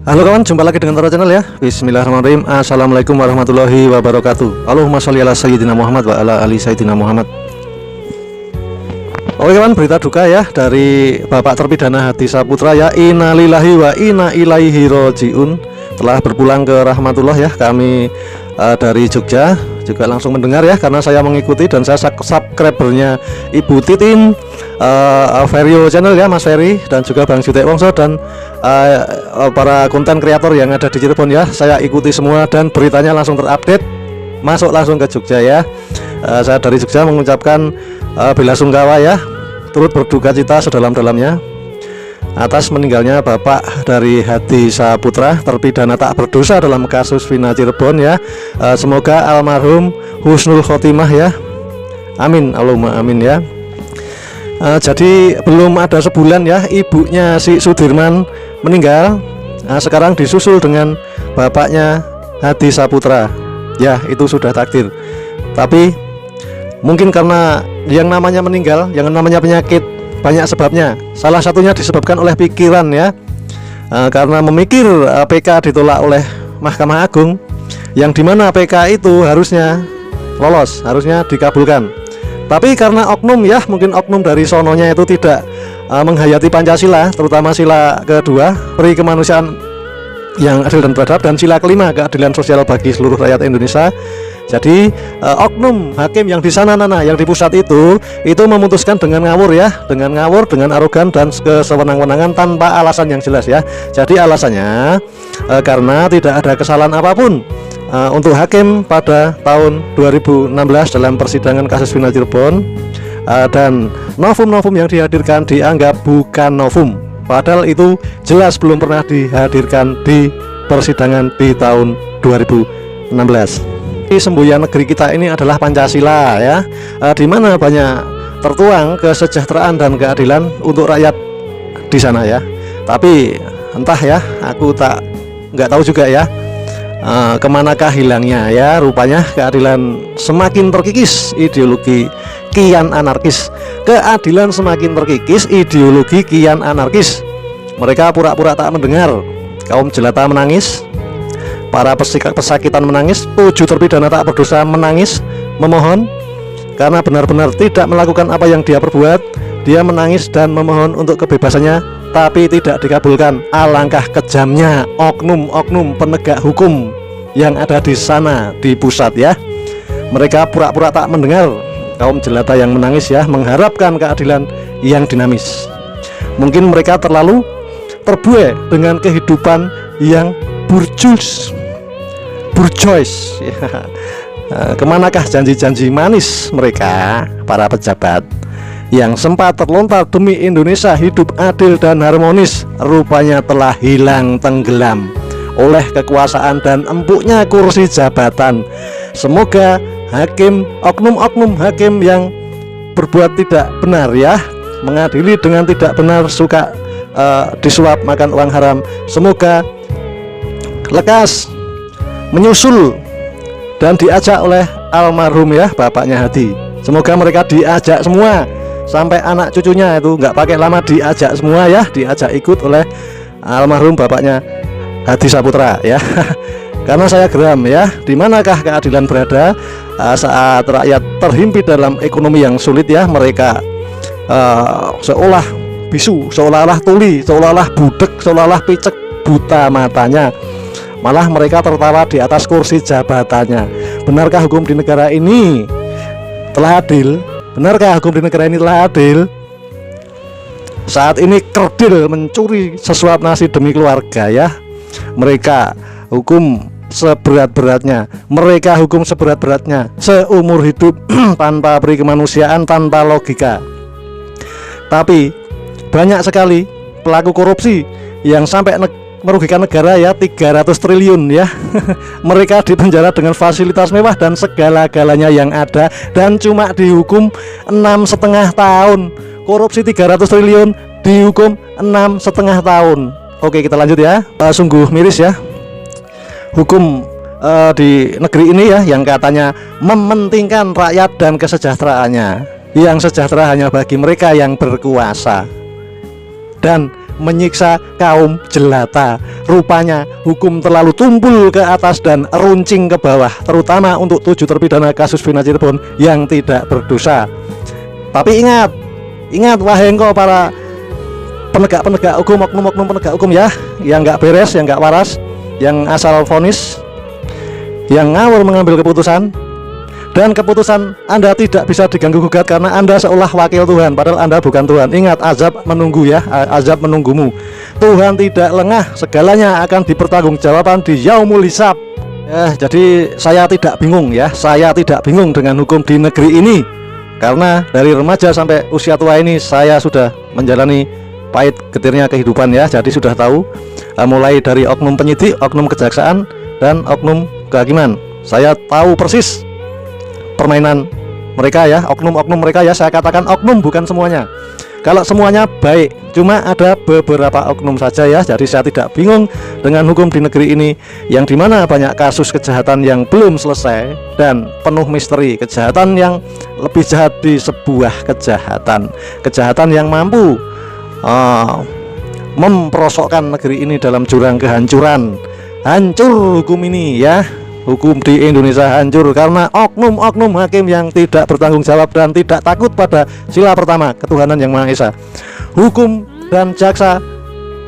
Halo kawan, jumpa lagi dengan Taro Channel ya. Bismillahirrahmanirrahim. Assalamualaikum warahmatullahi wabarakatuh. Allahumma sholli ala sayyidina Muhammad wa ala ali sayyidina Muhammad. Oke kawan, berita duka ya dari Bapak terpidana Hadi Saputra ya. Innalillahi wa inna ilaihi rajiun. Telah berpulang ke rahmatullah ya. Kami dari Jogja juga langsung mendengar ya, karena saya mengikuti dan saya subscribernya Ibu Titin, Vario Channel ya, Mas Ferry dan juga Bang Jutek Wongso dan para konten kreator yang ada di Cirebon ya. Saya ikuti semua dan beritanya langsung terupdate, masuk langsung ke Jogja ya. Saya dari Jogja mengucapkan bela sungkawa ya, turut berduka cita sedalam-dalamnya atas meninggalnya Bapak dari Hadi Saputra, terpidana tak berdosa dalam kasus Vina Cirebon ya. Semoga almarhum husnul khotimah ya. Amin, Allahumma amin ya. Jadi belum ada sebulan ya ibunya si Sudirman meninggal. Sekarang disusul dengan bapaknya Hadi Saputra. Ya, itu sudah takdir. Tapi mungkin karena yang namanya meninggal, yang namanya penyakit, banyak sebabnya. Salah satunya disebabkan oleh pikiran ya, karena memikir PK ditolak oleh Mahkamah Agung, yang dimana PK itu harusnya lolos, harusnya dikabulkan. Tapi karena oknum ya, mungkin oknum dari sononya itu tidak menghayati Pancasila, terutama sila kedua, peri kemanusiaan yang adil dan beradab, dan sila kelima, keadilan sosial bagi seluruh rakyat Indonesia. Jadi oknum hakim yang di sana yang di pusat itu memutuskan dengan ngawur ya, dengan ngawur, dengan arogan dan kesewenang-wenangan tanpa alasan yang jelas ya. Jadi alasannya karena tidak ada kesalahan apapun untuk hakim pada tahun 2016 dalam persidangan kasus Vina Cirebon, dan novum-novum yang dihadirkan dianggap bukan novum, padahal itu jelas belum pernah dihadirkan di persidangan di tahun 2016. Semboyan negeri kita ini adalah Pancasila ya, di mana banyak tertuang kesejahteraan dan keadilan untuk rakyat di sana ya. Tapi entah ya, aku nggak tahu juga ya, kemanakah hilangnya ya. Rupanya keadilan semakin terkikis, ideologi kian anarkis. Keadilan semakin terkikis, ideologi kian anarkis. Mereka pura-pura tak mendengar. Kaum jelata menangis, para pesakitan menangis, 7 terpidana tak berdosa menangis, memohon karena benar-benar tidak melakukan apa yang dia perbuat. Dia menangis dan memohon untuk kebebasannya, tapi tidak dikabulkan. Alangkah kejamnya oknum-oknum penegak hukum yang ada di sana di pusat ya. Mereka pura-pura tak mendengar kaum jelata yang menangis ya, mengharapkan keadilan yang dinamis. Mungkin mereka terlalu terbuai dengan kehidupan yang burjuis ya. Kemanakah janji-janji manis mereka, para pejabat yang sempat terlontar demi Indonesia hidup adil dan harmonis? Rupanya telah hilang tenggelam oleh kekuasaan dan empuknya kursi jabatan. Semoga hakim, oknum-oknum hakim yang berbuat tidak benar ya, mengadili dengan tidak benar, suka disuap, makan uang haram, semoga lekas menyusul dan diajak oleh almarhum ya, bapaknya Hadi. Semoga mereka diajak semua, sampai anak cucunya itu nggak pakai lama diajak semua ya, diajak ikut oleh almarhum bapaknya Hadi Saputra ya. Karena saya geram ya, dimanakah keadilan berada saat rakyat terhimpit dalam ekonomi yang sulit ya. Mereka seolah bisu, seolah-olah tuli, seolah-olah budek, seolah-olah picek, buta matanya. Malah mereka tertawa di atas kursi jabatannya. Benarkah hukum di negara ini telah adil? Benarkah hukum di negara ini telah adil? Saat ini kerdil mencuri sesuap nasi demi keluarga ya. Mereka hukum seberat-beratnya, mereka hukum seberat-beratnya, seumur hidup tanpa peri kemanusiaan, tanpa logika. Tapi banyak sekali pelaku korupsi yang sampai merugikan negara ya, 300 triliun ya. Mereka dipenjara dengan fasilitas mewah dan segala-galanya yang ada, dan cuma dihukum 6,5 tahun. Korupsi 300 triliun dihukum 6,5 tahun. Oke, kita lanjut ya. Sungguh miris ya hukum di negeri ini ya, yang katanya mementingkan rakyat dan kesejahteraannya, yang sejahtera hanya bagi mereka yang berkuasa. Dan menyiksa kaum jelata. Rupanya hukum terlalu tumpul ke atas dan runcing ke bawah, terutama untuk 7 terpidana kasus Vina Cirebon yang tidak berdosa. Tapi ingat wahai engkau para penegak hukum, oknum-oknum penegak hukum ya, yang nggak beres, yang nggak waras, yang asal vonis, yang ngawur mengambil keputusan, dan keputusan Anda tidak bisa diganggu gugat karena Anda seolah wakil Tuhan, padahal Anda bukan Tuhan. Ingat, azab menunggu ya, azab menunggumu. Tuhan tidak lengah, segalanya akan dipertanggungjawabkan di yaumul hisab. Jadi saya tidak bingung ya, saya tidak bingung dengan hukum di negeri ini, karena dari remaja sampai usia tua ini saya sudah menjalani pahit getirnya kehidupan ya. Jadi sudah tahu, mulai dari oknum penyidik, oknum kejaksaan, dan oknum kehakiman. Saya tahu persis permainan mereka ya, oknum-oknum mereka ya. Saya katakan oknum, bukan semuanya. Kalau semuanya baik, cuma ada beberapa oknum saja ya. Jadi saya tidak bingung dengan hukum di negeri ini, yang dimana banyak kasus kejahatan yang belum selesai dan penuh misteri. Kejahatan yang lebih jahat di sebuah kejahatan yang mampu memperosokkan negeri ini dalam jurang kehancuran. Hancur hukum ini ya. Hukum di Indonesia hancur karena oknum-oknum hakim yang tidak bertanggung jawab dan tidak takut pada sila pertama ketuhanan yang Maha Esa. Hukum dan jaksa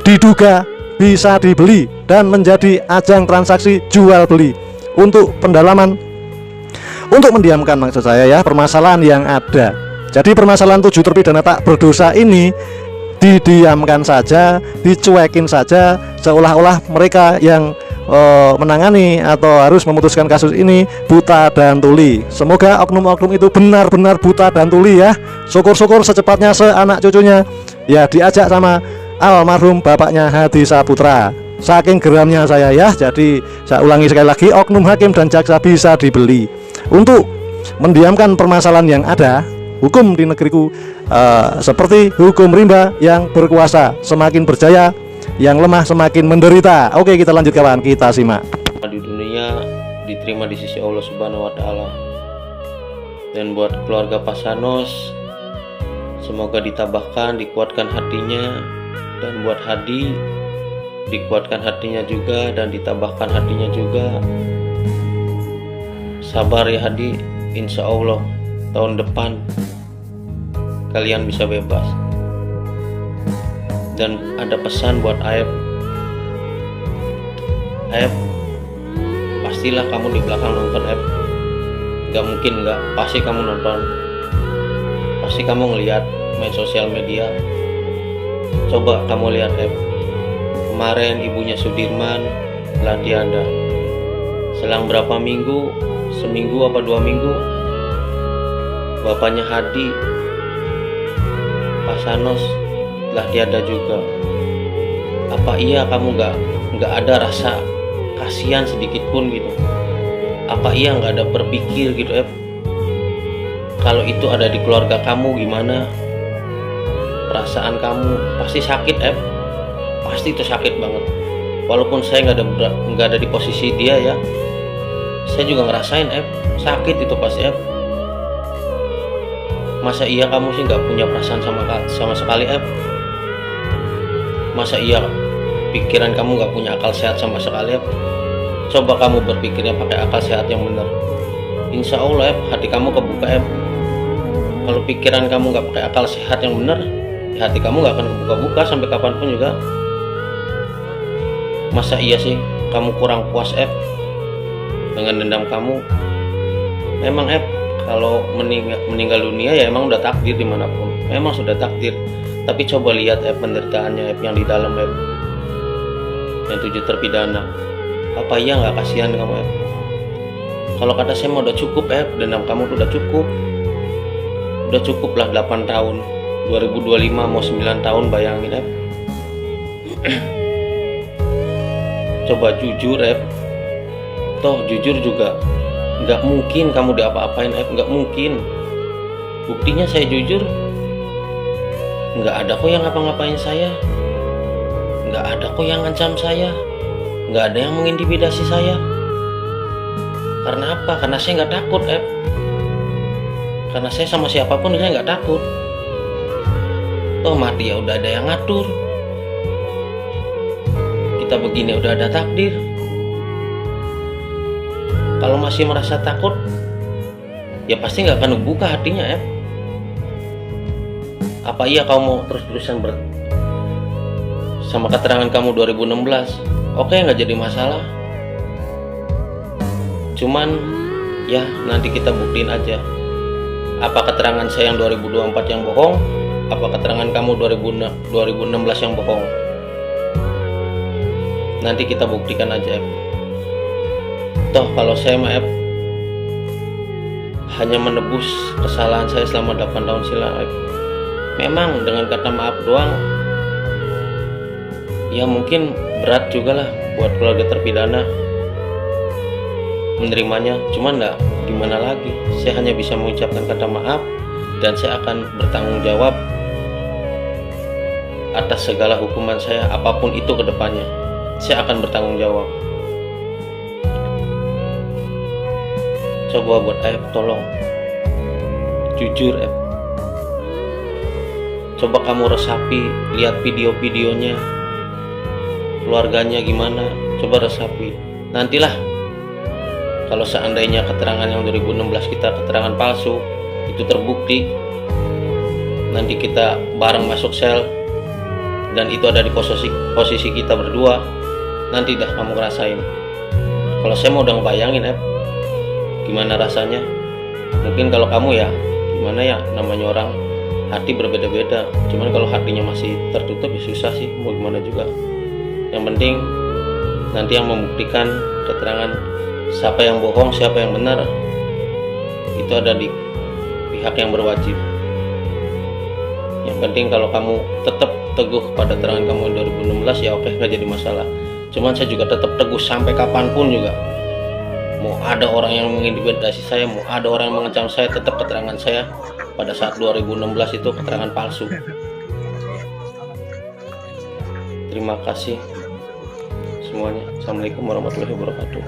diduga bisa dibeli dan menjadi ajang transaksi jual beli untuk pendalaman, untuk mendiamkan maksud saya ya permasalahan yang ada. Jadi permasalahan 7 terpidana tak berdosa ini didiamkan saja, dicuekin saja, seolah-olah mereka yang menangani atau harus memutuskan kasus ini buta dan tuli. Semoga oknum-oknum itu benar-benar buta dan tuli ya. Syukur-syukur secepatnya seanak cucunya ya diajak sama almarhum bapaknya Hadi Saputra. Saking geramnya saya ya. Jadi saya ulangi sekali lagi, oknum hakim dan jaksa bisa dibeli untuk mendiamkan permasalahan yang ada. Hukum di negeriku seperti hukum rimba yang berkuasa, semakin berjaya, yang lemah semakin menderita. Oke, kita lanjut kawan, kita simak. Di dunia diterima di sisi Allah Subhanahu wa taala. Dan buat keluarga Pasanos, semoga ditabahkan, dikuatkan hatinya, dan buat Hadi dikuatkan hatinya juga dan ditabahkan hatinya juga. Sabar ya Hadi, insya Allah tahun depan kalian bisa bebas. Dan ada pesan buat Aep, pastilah kamu di belakang nonton Aep. Gak mungkin gak, pasti kamu nonton, pasti kamu ngeliat main sosial media. Coba kamu lihat Aep, kemarin ibunya Sudirman latih Anda. Selang berapa minggu, seminggu apa 2 minggu, bapaknya Hadi Pasanos lah tiada juga. Apa iya kamu nggak ada rasa kasihan sedikit pun gitu? Apa iya nggak ada berpikir gitu kalau itu ada di keluarga kamu gimana perasaan kamu? Pasti sakit pasti itu sakit banget. Walaupun saya nggak ada di posisi dia ya, saya juga ngerasain sakit itu pasti Masa iya kamu sih nggak punya perasaan sama sekali Masa iya pikiran kamu nggak punya akal sehat sama sekali Coba kamu berpikirnya pakai akal sehat yang benar. Insya Allah hati kamu kebuka Kalau pikiran kamu nggak pakai akal sehat yang benar, ya hati kamu nggak akan kebuka-buka sampai kapanpun juga. Masa iya sih kamu kurang puas dengan dendam kamu? Memang kalau meninggal dunia ya emang udah takdir dimanapun, memang sudah takdir. Tapi coba lihat penderitaannya yang di dalam yang 7 terpidana. Apa iya nggak kasihan kamu Kalau kata saya mah udah cukup dendam kamu tuh udah cukup lah 8 tahun. 2025 mau 9 tahun, bayangin Coba jujur toh jujur juga nggak mungkin kamu diapa-apain nggak mungkin. Buktinya saya jujur, nggak ada kok yang ngapa-ngapain saya, nggak ada kok yang ngancam saya, nggak ada yang mengintimidasi saya. Karena apa? Karena saya nggak takut karena saya sama siapapun saya nggak takut. Toh mati ya udah ada yang ngatur. begini udah ada takdir. Kalau masih merasa takut, ya pasti nggak akan buka hatinya ya. Apa iya kamu mau terus-terusan sama keterangan kamu 2016? Oke, nggak jadi masalah. Cuman ya nanti kita buktiin aja. Apa keterangan saya yang 2024 yang bohong? Apa keterangan kamu 2016 yang bohong? Nanti kita buktikan aja. Toh kalau saya maaf hanya menebus kesalahan saya selama 8 tahun silam. Memang dengan kata maaf doang ya mungkin berat juga lah buat keluarga terpidana menerimanya, cuman enggak gimana lagi. Saya hanya bisa mengucapkan kata maaf dan saya akan bertanggung jawab atas segala hukuman saya apapun itu ke depannya. Saya akan bertanggung jawab. Coba buat Aep tolong jujur Aep. Coba kamu resapi, lihat video-videonya, keluarganya gimana, coba resapi. Nantilah kalau seandainya keterangan yang 2016 kita keterangan palsu itu terbukti, nanti kita bareng masuk sel dan itu ada di posisi kita berdua, nanti dah kamu ngerasain. Kalau saya mau udah ngebayangin gimana rasanya. Mungkin kalau kamu ya gimana ya, namanya orang hati berbeda-beda, cuman kalau hatinya masih tertutup ya susah sih, mau gimana juga. Yang penting nanti yang membuktikan keterangan siapa yang bohong siapa yang benar itu ada di pihak yang berwajib. Yang penting kalau kamu tetap teguh pada keterangan kamu 2016 ya oke, nggak jadi masalah. Cuman saya juga tetap teguh sampai kapanpun juga. Mau ada orang yang mengintimidasi saya, mau ada orang yang mengecam saya, tetap keterangan saya pada saat 2016 itu keterangan palsu. Terima kasih semuanya. Assalamualaikum warahmatullahi wabarakatuh.